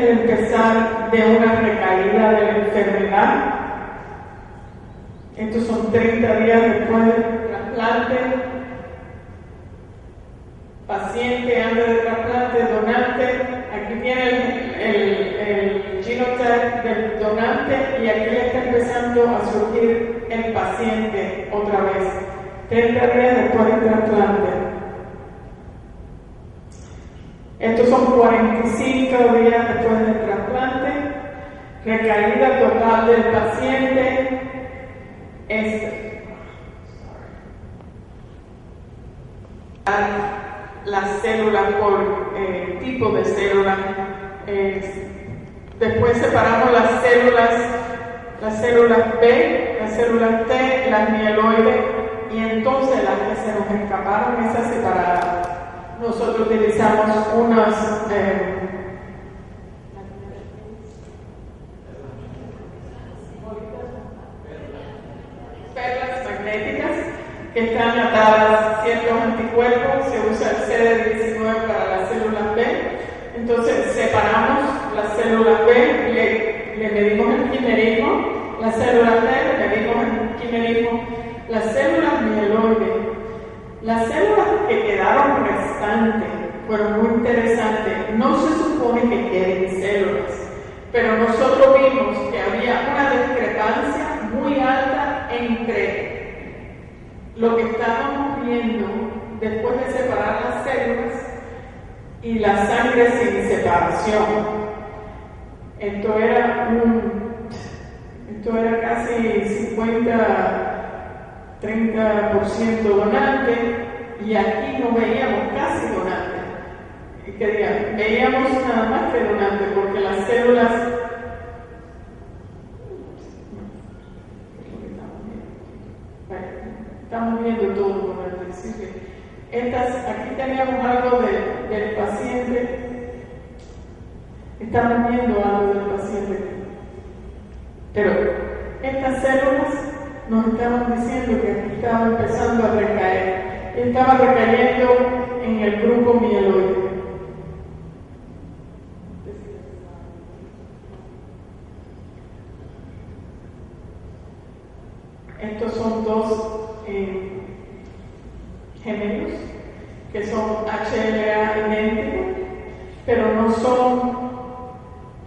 de empezar de una recaída de la enfermedad. Estos son 30 días después del trasplante. Paciente antes del trasplante, donante. Aquí tiene el genotype del donante y aquí está empezando a surgir el paciente otra vez. 30 días después del trasplante. Estos son 45 días después del trasplante. Recaída total del paciente. Las células por tipo de célula. Después separamos las células B, las células T, las mieloides, y entonces las que se nos escaparon, esas separadas. Nosotros utilizamos unas perlas magnéticas que están atadas a ciertos anticuerpos. Se usa el CD19 para las células B. Entonces separamos las células B, le medimos el quimerismo, las células T, le medimos el quimerismo, las células mieloides. Las células que quedaron restantes fueron muy interesantes. No se supone que queden células, pero nosotros vimos que había una discrepancia muy alta entre lo que estábamos viendo después de separar las células y la sangre sin separación. Esto era casi 30% donante, y aquí no veíamos casi donante. Veíamos nada más que donante, porque las células estamos viendo todo por el principio. Aquí teníamos algo del paciente. Estamos viendo algo del paciente. Pero estas células nos estaban diciendo que aquí estaba empezando a recaer. Estaba recayendo en el grupo mieloide. Estos son dos gemelos que son HLA idénticos, pero no son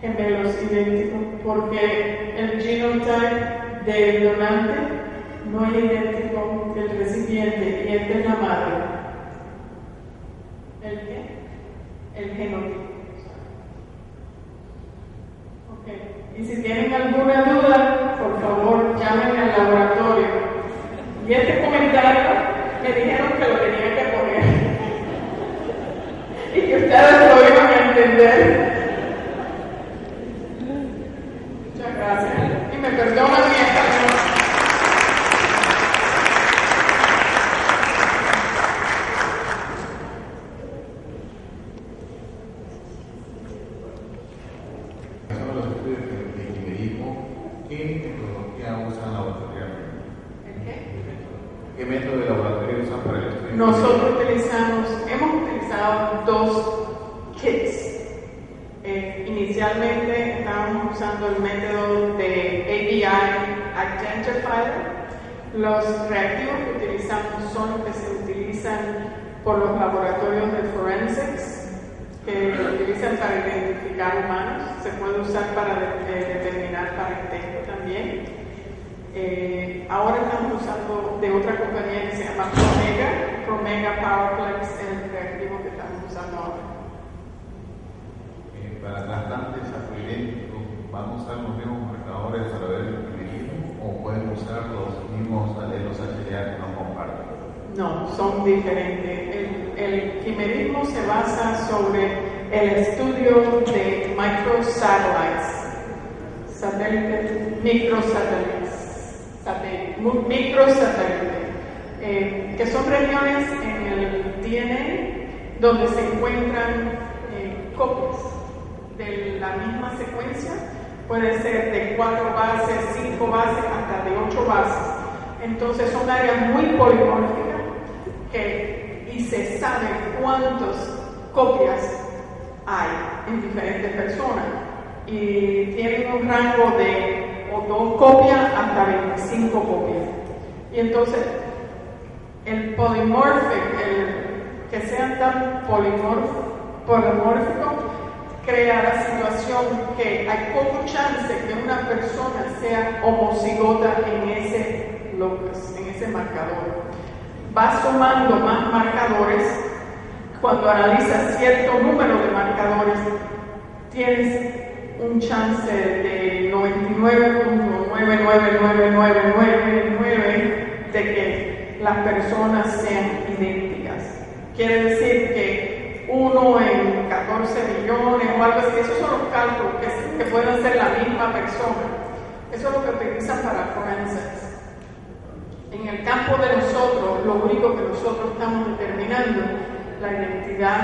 gemelos idénticos porque el genotype del donante no es idéntico del recipiente, y esta es la madre. ¿El qué? El genotipo. Ok. Y si tienen alguna duda, por favor llamen al laboratorio. Y este comentario me dijeron que lo tenía que poner y que ustedes lo iban a entender. Muchas gracias. Y me perdonan mi español. Son los estudios de quimerismo. ¿Qué metodología usan laboratorialmente? ¿Qué método de laboratorio usan para el estudio? Nosotros hemos utilizado dos kits. Inicialmente estábamos usando el método de ABI Identifier. Los reactivos que utilizamos son los que se utilizan por los laboratorios de forensics, que lo utilizan para identificar humanos. Se puede usar para determinar parentesco también. Ahora estamos usando de otra compañía que se llama Promega PowerPlex, el reactivo que estamos usando ahora. Para trasplantes idénticos, ¿van a usar los mismos marcadores para ver el quimerismo o pueden usar los mismos alelos HLA que no comparten? No, son diferentes. El quimerismo se basa sobre el estudio de microsatélites, que son regiones en el DNA donde se encuentran copias de la misma secuencia. Puede ser de 4 bases, 5 bases, hasta de 8 bases. Entonces son áreas muy polimórficas y se sabe cuántas copias hay en diferentes personas. y tienen un rango de o 2 copias hasta 25 copias. Y entonces, el polymorphic, que sean tan polimórficos, crea la situación que hay poco chance que una persona sea homocigota en ese locus, en ese marcador. Va sumando más marcadores. Cuando analizas cierto número de marcadores, tienes un chance de 99.99999 de que las personas sean idénticas. Quiere decir que 1 en 14 millones o algo así. Esos son los cálculos que pueden ser la misma persona. Eso es lo que utilizan para forensics. En el campo de nosotros, lo único que nosotros estamos determinando es la identidad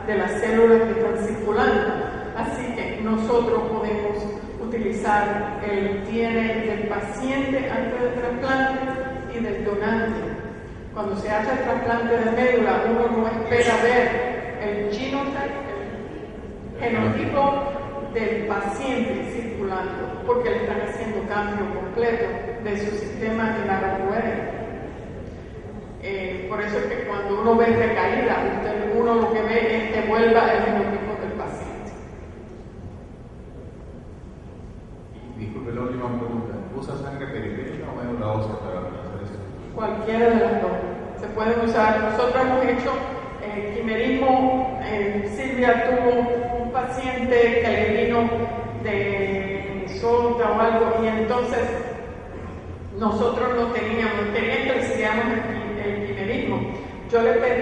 de las células que están circulando. Así que nosotros podemos utilizar el DNA del paciente antes del trasplante y del donante. Cuando se hace el trasplante de médula, uno no espera ver el genotype, el genotipo del paciente circulando, porque le están haciendo cambio completo de su sistema hematopoético. Por eso es que cuando uno ve recaída, uno lo que ve es que vuelva el genotipo del paciente. Disculpe la última pregunta. ¿Usa sangre periférica o médula ósea para realizar esto? Cualquiera de las dos. Se pueden usar. Nosotros hemos hecho quimerismo. Silvia tuvo un paciente que le vino de Minnesota o algo, y entonces nosotros no teníamos, querían que le hiciéramos el quimerismo. Yo le pedí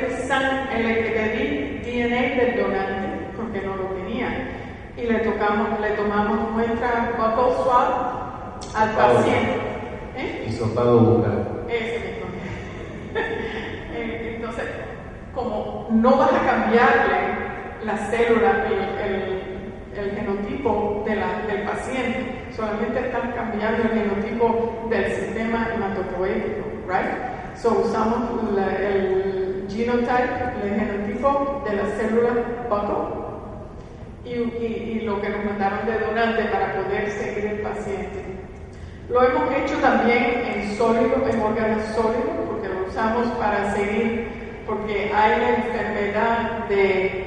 DNA del donante, porque no lo tenía, y le tomamos muestra buccal swab al paciente. Hisopado bucal. Ese mismo. Entonces, como no vas a cambiarle la célula, el genotipo del paciente, solamente estás cambiando el genotipo del sistema hematopoético, right? So usamos el genotype, el genotipo de la célula buccal y lo que nos mandaron de donante para poder seguir el paciente. Lo hemos hecho también en sólido, en órganos sólidos, porque lo usamos para seguir, porque hay la enfermedad de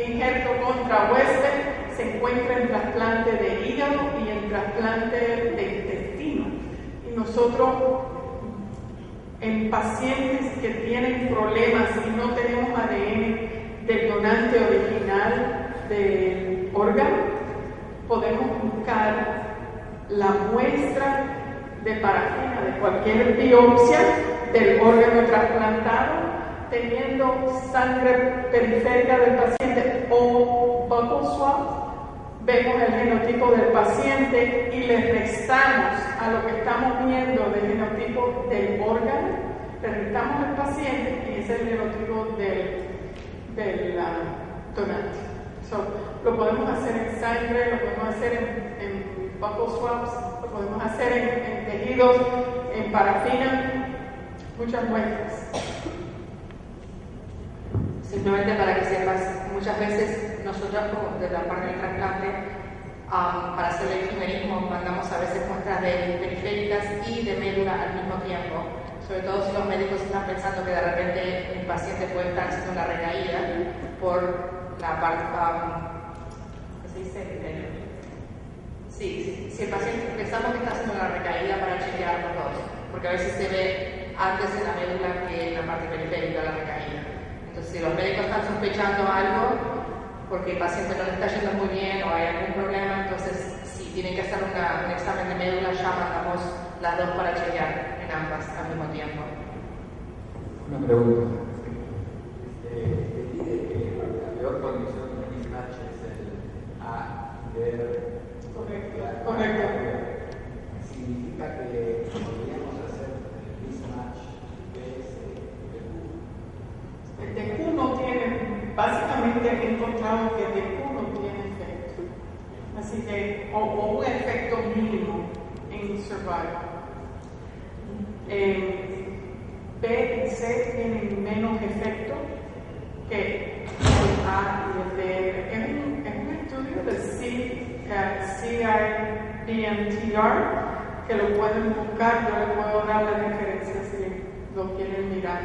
injerto contra Western, se encuentra en trasplante de hígado y en trasplante de intestino. Y nosotros, en pacientes que tienen problemas y no tenemos ADN del donante original del órgano, podemos buscar la muestra de parafina de cualquier biopsia del órgano trasplantado, teniendo sangre periférica del paciente o buccal swab, vemos el genotipo del paciente y le restamos a lo que estamos viendo del genotipo del órgano, le restamos al paciente y ese es el genotipo del donante. So, lo podemos hacer en sangre, lo podemos hacer en buccal swabs, lo podemos hacer en tejidos, en parafina, muchas muestras. Simplemente para que sepas, muchas veces nosotros como de la parte del trasplante, para hacer el quimerismo mandamos a veces muestras de periféricas y de médula al mismo tiempo, sobre todo si los médicos están pensando que de repente el paciente puede estar haciendo una recaída por la parte, ¿qué se dice? Sí, si el paciente pensamos que está haciendo una recaída para chequear los dos, porque a veces se ve antes en la médula que en la parte periférica la recaída. Entonces, si los médicos están sospechando algo, porque el paciente no le está yendo muy bien o hay algún problema, entonces si tienen que hacer un examen de médula, ya mandamos las dos para chequear en ambas al mismo tiempo. Una pregunta. Pide que la peor condición de mismatch es el A y B. Correcto. Significa que podríamos hacer el mismatch B El de Q no tiene, básicamente he encontrado que el de Q no tiene efecto. Así que, o un efecto mínimo en survival. B y C tienen menos efecto que el A y el D. Es un CIBMTR, que lo pueden buscar, yo les puedo dar la referencia si lo quieren mirar.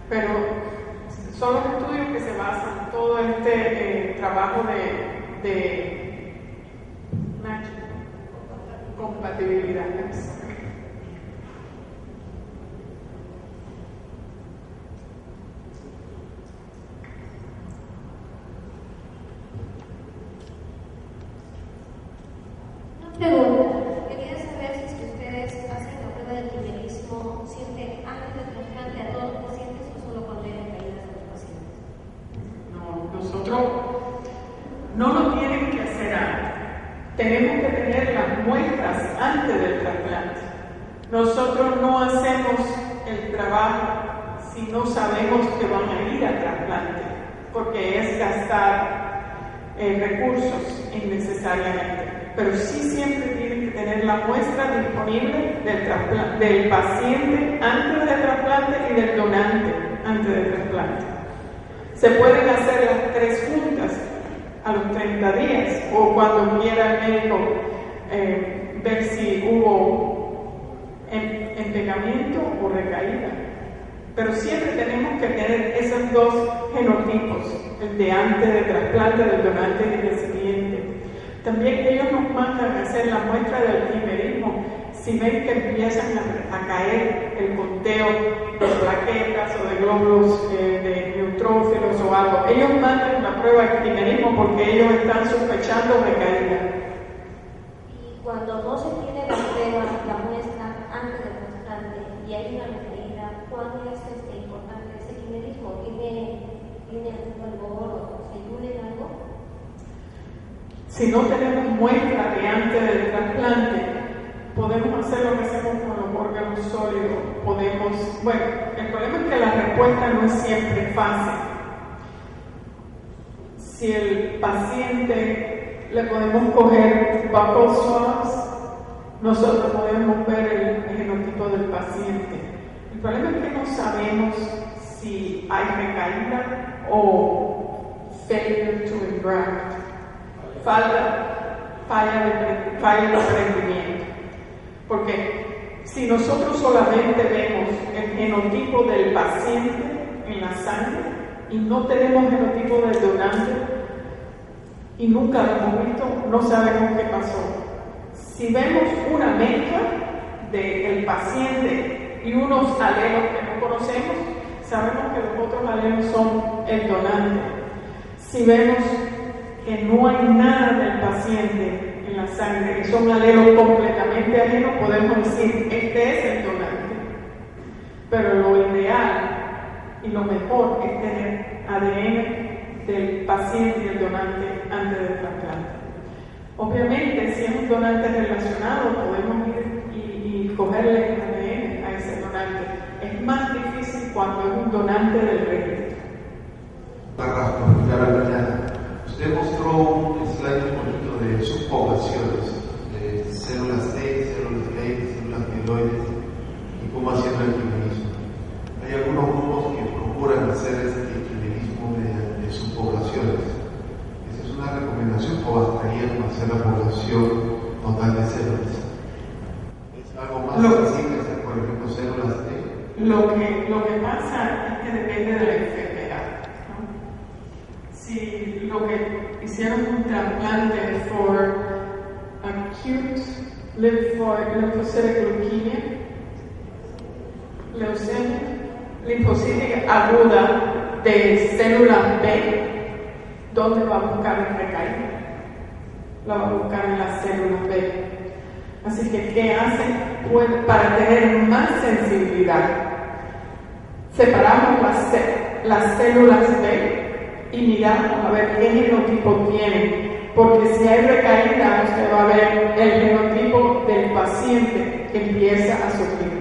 Pero son los estudios que se basan en todo este trabajo de compatibilidad. Pregunta, quería saber si ustedes hacen la prueba de quimerismo siempre antes del trasplante a todos los pacientes o solo cuando hay recaídas de los pacientes. No, nosotros no lo tienen que hacer antes. Tenemos que tener las muestras antes del trasplante. Nosotros no hacemos el trabajo si no sabemos que van a ir al trasplante, porque es gastar recursos innecesariamente. Pero sí siempre tienen que tener la muestra disponible del paciente antes del trasplante y del donante antes del trasplante. Se pueden hacer las tres juntas a los 30 días o cuando quiera el médico ver si hubo empegamiento o recaída. Pero siempre tenemos que tener esos dos genotipos, el de antes del trasplante, del donante y del recipiente. También ellos nos mandan a hacer la muestra del quimerismo. Si ven que empiezan a caer el conteo de plaquetas o de glóbulos de neutrófilos o algo, ellos mandan la prueba de quimerismo porque ellos están sospechando recaída. Y cuando no se tiene la prueba, la muestra antes del trasplante y hay una recaída, ¿cuál es importante ese quimerismo? ¿Tiene algún valor o se incluye en algo? Si no tenemos muestra de antes del trasplante, podemos hacer lo que hacemos con los órganos sólidos. Bueno, el problema es que la respuesta no es siempre fácil. Si el paciente le podemos coger buccal swabs, nosotros podemos ver el genotipo del paciente. El problema es que no sabemos si hay recaída o failure to engraft. Falla de rendimiento. Porque si nosotros solamente vemos el genotipo del paciente en la sangre y no tenemos genotipo del donante y nunca lo hemos visto, no sabemos qué pasó. Si vemos una mezcla del paciente y unos alelos que no conocemos, sabemos que los otros alelos son el donante. Si vemos que no hay nada del paciente en la sangre, que son alelos completamente ajenos, podemos decir, este es el donante. Pero lo ideal y lo mejor es tener ADN del paciente y el donante antes del trasplante. Obviamente, si es un donante relacionado, podemos ir y cogerle el ADN a ese donante. Es más difícil cuando es un donante del registro. Usted mostró un slide muy bonito de subpoblaciones, de células T, células B, células mieloides y cómo haciendo el quimerismo. Hay algunos grupos que procuran hacer este quimerismo de subpoblaciones. ¿Esa es una recomendación o bastaría con hacer la población total de células? ¿Es algo más sencillo hacer, por ejemplo, células T? Lo que pasa es que depende de la enfermedad. Si lo que hicieron un trasplante for acute lymphocytic leukemia, leucemia, linfocítica aguda de células B, ¿dónde va a buscar el recaída? La va a buscar en las células B. Así que, ¿qué hacen? Pues, para tener más sensibilidad, separamos las células B y miramos a ver qué genotipo tienen, porque si hay recaída, usted va a ver el genotipo del paciente que empieza a sufrir.